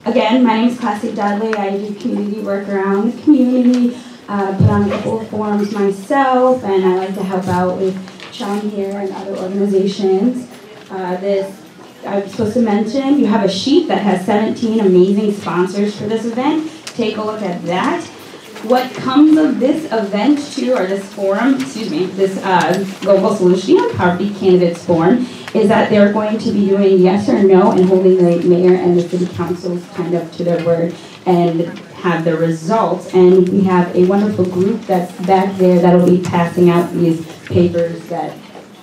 Again, my name is Classy Dudley. I do community work around the community, put on a couple of forums myself, and I like to help out with Sean here and other organizations. I'm supposed to mention, you have a sheet that has 17 amazing sponsors for this event. Take a look at that. What comes of this event too, or this forum, this Local Solution Poverty Candidates Forum, is that they're going to be doing yes or no and holding the mayor and the city councils kind of to their word and have the results. And we have a wonderful group that's back there that'll be passing out these papers that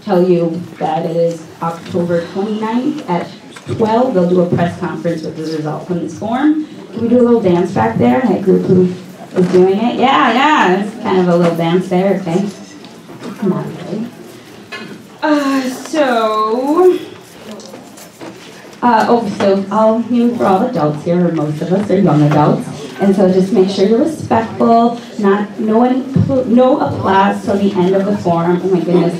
tell you that it is October 29th at 12. They'll do a press conference with the result from this forum. Can we do a little dance back there? That group who is doing it? Yeah, it's kind of a little dance there, okay? Not really. For all adults here, or most of us are young adults, and so just make sure you're respectful. No applause till the end of the forum. Oh my goodness.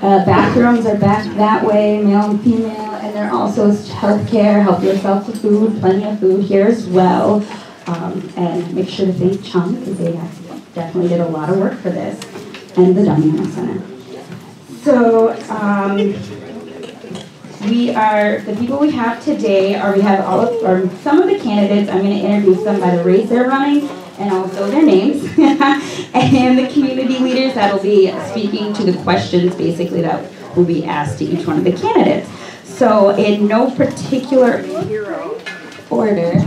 Bathrooms are back that way, male and female, and there also is healthcare. Help yourself to food, plenty of food here as well. And make sure to thank Chum, because they definitely did a lot of work for this, and the Damiano Center. So, the people we have today we have some of the candidates. I'm going to introduce them by the race they're running and also their names. And the community leaders that will be speaking to the questions basically that will be asked to each one of the candidates. So in no particular order,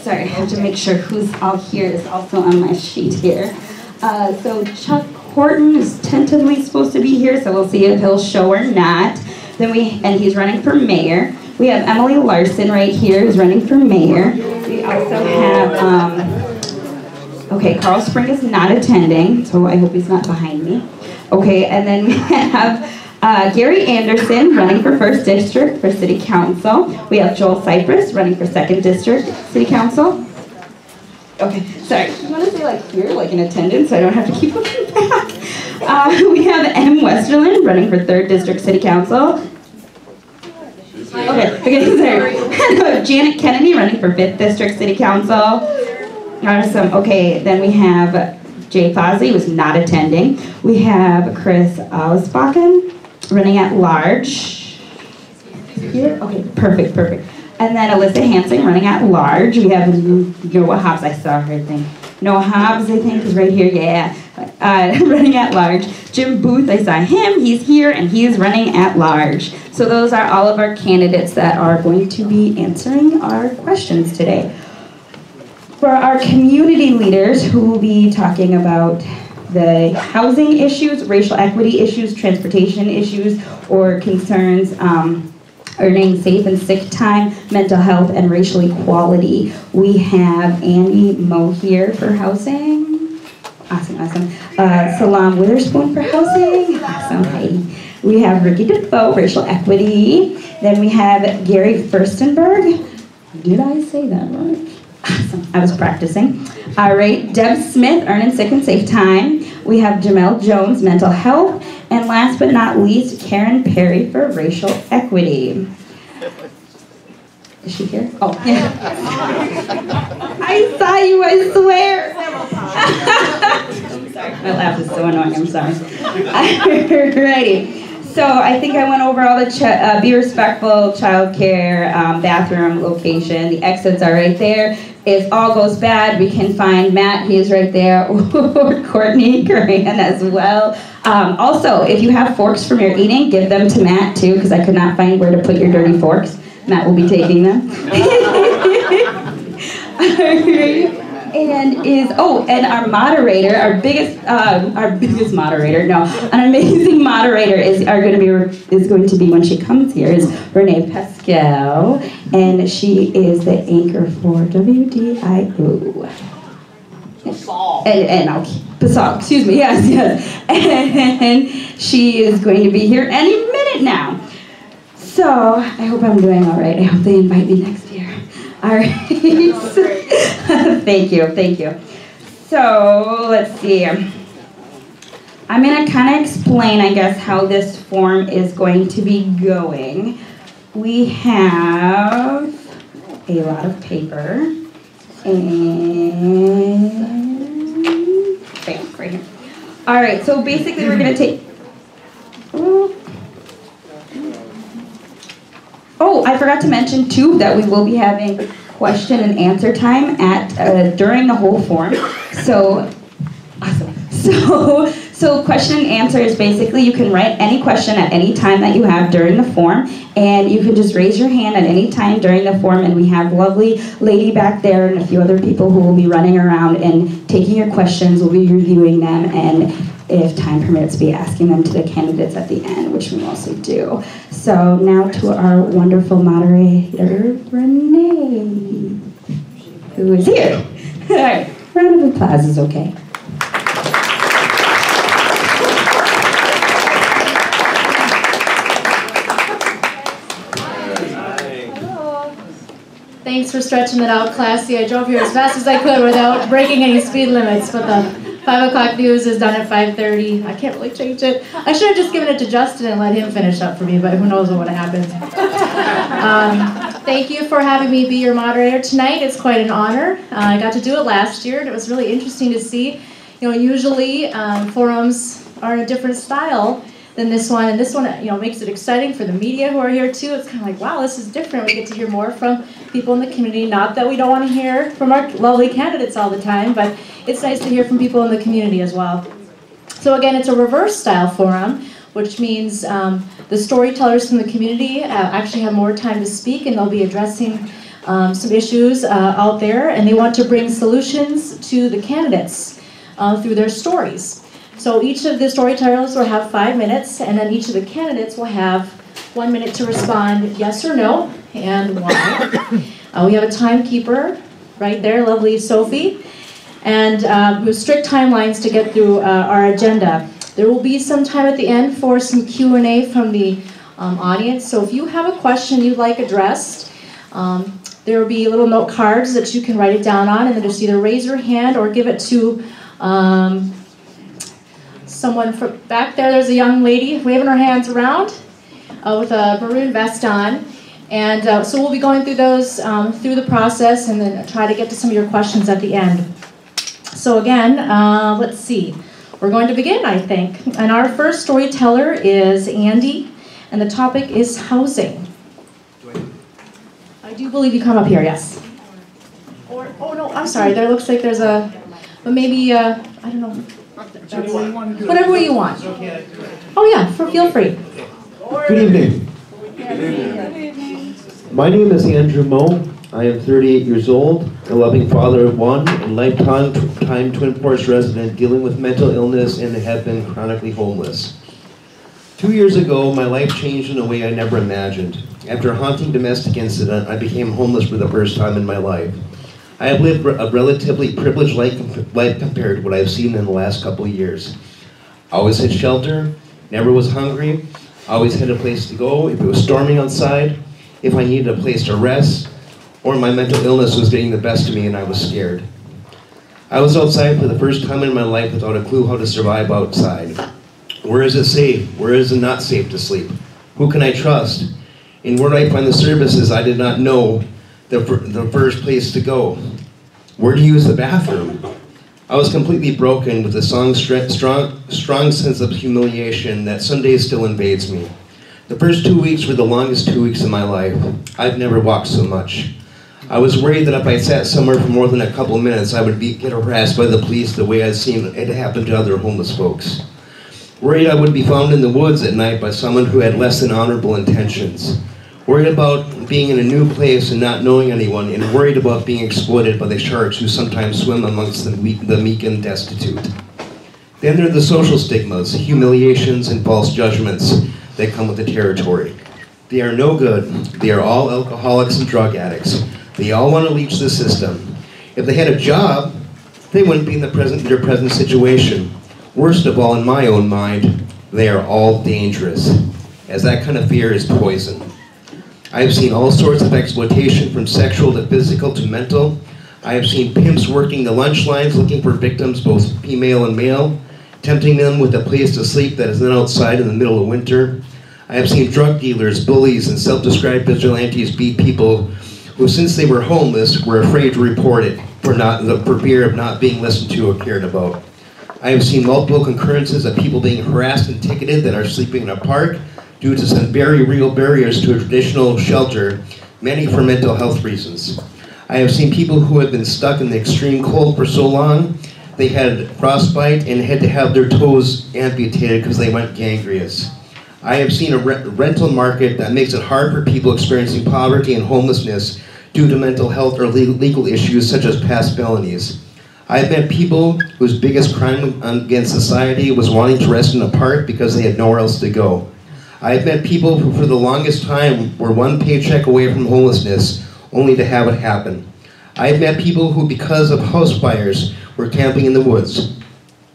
sorry, I have to make sure who's all here is also on my sheet here. So Chuck Horton is tentatively supposed to be here, so we'll see if he'll show or not. And he's running for mayor. We have Emily Larson right here who's running for mayor. We also have, Carl Spring is not attending, so I hope he's not behind me. Okay, and then we have Gary Anderson running for 1st District for City Council. We have Joel Cypress running for 2nd District City Council. Okay, sorry. You want to say here, in attendance, so I don't have to keep looking back. We have M. Westerland running for 3rd District City Council. Okay, sorry. Janet Kennedy running for 5th District City Council. Awesome. Okay, then we have Jay Fozzie, who's not attending. We have Chris Ausbakken running at large. Here? Okay, perfect. And then Alyssa Hansen running at large. We have Noah Hobbs. I saw her thing. Noah Hobbs, I think, is right here. Yeah. Running at large. Jim Booth, I saw him. He's here, and he's running at large. So those are all of our candidates that are going to be answering our questions today. For our community leaders who will be talking about the housing issues, racial equity issues, transportation issues, or concerns, earning safe and sick time, mental health, and racial equality. We have Andy Moe here for housing. Awesome. Salam Witherspoon for housing. Awesome, Heidi. We have Ricky Defoe, racial equity. Then we have Gary Furstenberg. Did I say that right? Awesome, I was practicing. All right, Deb Smith, earning sick and safe time. We have Jamel Jones, mental health. And last but not least, Karen Perry for racial equity. Is she here? Oh, yeah. I saw you, I swear. I'm sorry, my laugh is so annoying, I'm sorry. Alrighty. So I think I went over all the be respectful, childcare, bathroom location. The exits are right there. If all goes bad, we can find Matt, he is right there, or Courtney Corinne as well. Also, if you have forks from your eating, give them to Matt too, because I could not find where to put your dirty forks. Matt will be taking them. And our moderator, our biggest moderator, no, an amazing moderator is going to be when she comes here is Renee Pascal, and she is the anchor for WDIO. Pascal, excuse me, yes. And she is going to be here any minute now. So I hope I'm doing all right. I hope they invite me next year. All right. Thank you. So let's see. I'm going to kind of explain, I guess, how this form is going to be going. We have a lot of paper. And bam, right here. All right, so basically we're gonna take, oh, I forgot to mention too that we will be having question and answer time at during the whole form. So, awesome. So question and answer is basically you can write any question at any time that you have during the form, and you can just raise your hand at any time during the form, and we have lovely lady back there and a few other people who will be running around and taking your questions. We'll be reviewing them, and if time permits, be asking them to the candidates at the end, which we mostly do. So now to our wonderful moderator, Renee, who is here. All right, round of applause is okay. Thanks for stretching it out, classy. I drove here as fast as I could without breaking any speed limits, but the 5 o'clock news is done at 5:30. I can't really change it. I should have just given it to Justin and let him finish up for me, but who knows what would have happened. Thank you for having me be your moderator tonight. It's quite an honor. I got to do it last year, and it was really interesting to see. You know, usually forums are in a different style than this one, and this one, you know, makes it exciting for the media who are here too. It's kind of like, wow, this is different. We get to hear more from people in the community. Not that we don't want to hear from our lovely candidates all the time, but it's nice to hear from people in the community as well. So again, it's a reverse style forum, which means the storytellers from the community actually have more time to speak, and they'll be addressing some issues out there, and they want to bring solutions to the candidates through their stories. So each of the storytellers will have 5 minutes, and then each of the candidates will have 1 minute to respond yes or no, and why. We have a timekeeper right there, lovely Sophie, and with strict timelines to get through our agenda. There will be some time at the end for some Q&A from the audience, so if you have a question you'd like addressed, there will be little note cards that you can write it down on, and then just either raise your hand or give it to someone from back there. There's a young lady waving her hands around with a maroon vest on. And so we'll be going through those through the process and then try to get to some of your questions at the end. So again, let's see. We're going to begin, I think. And our first storyteller is Andy, and the topic is housing. I do believe you come up here, yes. Or, oh no, I'm sorry, there looks like there's a, but maybe, I don't know. Whatever way you want. Oh yeah, feel free. Good evening. My name is Andrew Moe. I am 38 years old, a loving father of one, and lifetime Twin Ports resident dealing with mental illness and have been chronically homeless. 2 years ago, my life changed in a way I never imagined. After a haunting domestic incident, I became homeless for the first time in my life. I have lived a relatively privileged life compared to what I've seen in the last couple of years. I always had shelter, never was hungry, always had a place to go if it was storming outside, if I needed a place to rest, or my mental illness was getting the best of me and I was scared. I was outside for the first time in my life without a clue how to survive outside. Where is it safe? Where is it not safe to sleep? Who can I trust? And where do I find the services I did not know the first place to go? Where to use the bathroom? I was completely broken with a strong sense of humiliation that some days still invades me. The first 2 weeks were the longest 2 weeks of my life. I've never walked so much. I was worried that if I sat somewhere for more than a couple minutes, I would get harassed by the police the way I'd seen it happen to other homeless folks. Worried I would be found in the woods at night by someone who had less than honorable intentions. Worried about being in a new place and not knowing anyone, and worried about being exploited by the sharks who sometimes swim amongst the meek and destitute. Then there are the social stigmas, humiliations, and false judgments that come with the territory. They are no good. They are all alcoholics and drug addicts. They all want to leech the system. If they had a job, they wouldn't be in their present situation. Worst of all, in my own mind, they are all dangerous, as that kind of fear is poison. I have seen all sorts of exploitation, from sexual to physical to mental. I have seen pimps working the lunch lines looking for victims, both female and male, tempting them with a place to sleep that is then outside in the middle of winter. I have seen drug dealers, bullies, and self-described vigilantes beat people who, since they were homeless, were afraid to report it for fear of not being listened to or cared about. I have seen multiple occurrences of people being harassed and ticketed that are sleeping in a park due to some very real barriers to a traditional shelter, many for mental health reasons. I have seen people who have been stuck in the extreme cold for so long, they had frostbite and had to have their toes amputated because they went gangrenous. I have seen a rental market that makes it hard for people experiencing poverty and homelessness due to mental health or legal issues such as past felonies. I've met people whose biggest crime against society was wanting to rest in a park because they had nowhere else to go. I've met people who for the longest time were one paycheck away from homelessness, only to have it happen. I've met people who, because of house fires, were camping in the woods.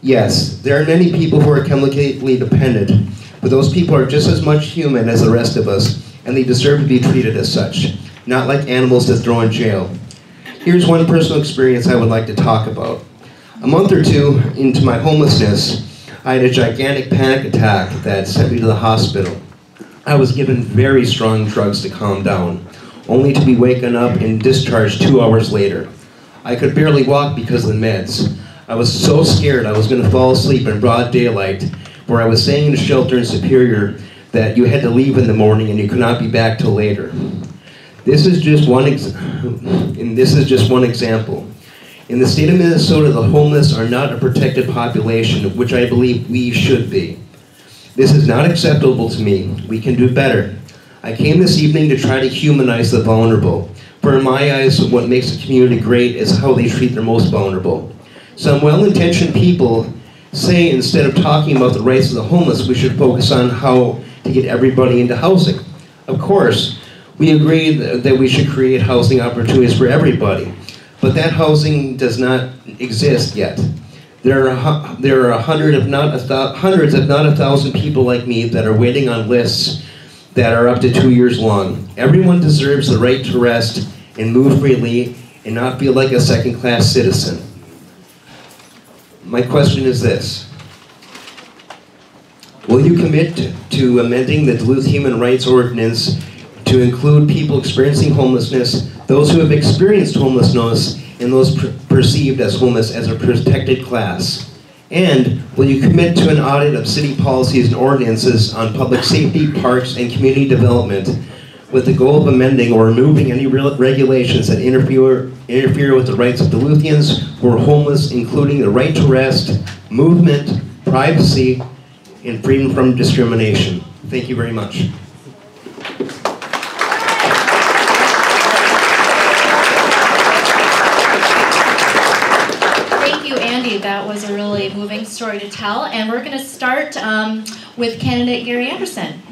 Yes, there are many people who are chemically dependent, but those people are just as much human as the rest of us, and they deserve to be treated as such, not like animals to throw in jail. Here's one personal experience I would like to talk about. A month or two into my homelessness, I had a gigantic panic attack that sent me to the hospital. I was given very strong drugs to calm down, only to be waken up and discharged 2 hours later. I could barely walk because of the meds. I was so scared I was going to fall asleep in broad daylight, where I was saying in the shelter in Superior that you had to leave in the morning and you could not be back till later. This is just one example. In the state of Minnesota, the homeless are not a protected population, which I believe we should be. This is not acceptable to me. We can do better. I came this evening to try to humanize the vulnerable. For in my eyes, what makes a community great is how they treat their most vulnerable. Some well-intentioned people say instead of talking about the rights of the homeless, we should focus on how to get everybody into housing. Of course, we agree that we should create housing opportunities for everybody, but that housing does not exist yet. There are hundreds, if not 1,000 people like me that are waiting on lists that are up to 2 years long. Everyone deserves the right to rest and move freely and not feel like a second-class citizen. My question is this: will you commit to amending the Duluth Human Rights Ordinance to include people experiencing homelessness, those who have experienced homelessness, and those perceived as homeless as a protected class? And will you commit to an audit of city policies and ordinances on public safety, parks, and community development with the goal of amending or removing any regulations that interfere with the rights of Duluthians who are homeless, including the right to rest, movement, privacy, and freedom from discrimination? Thank you very much. That was a really moving story to tell, and we're going to start with candidate Gary Anderson.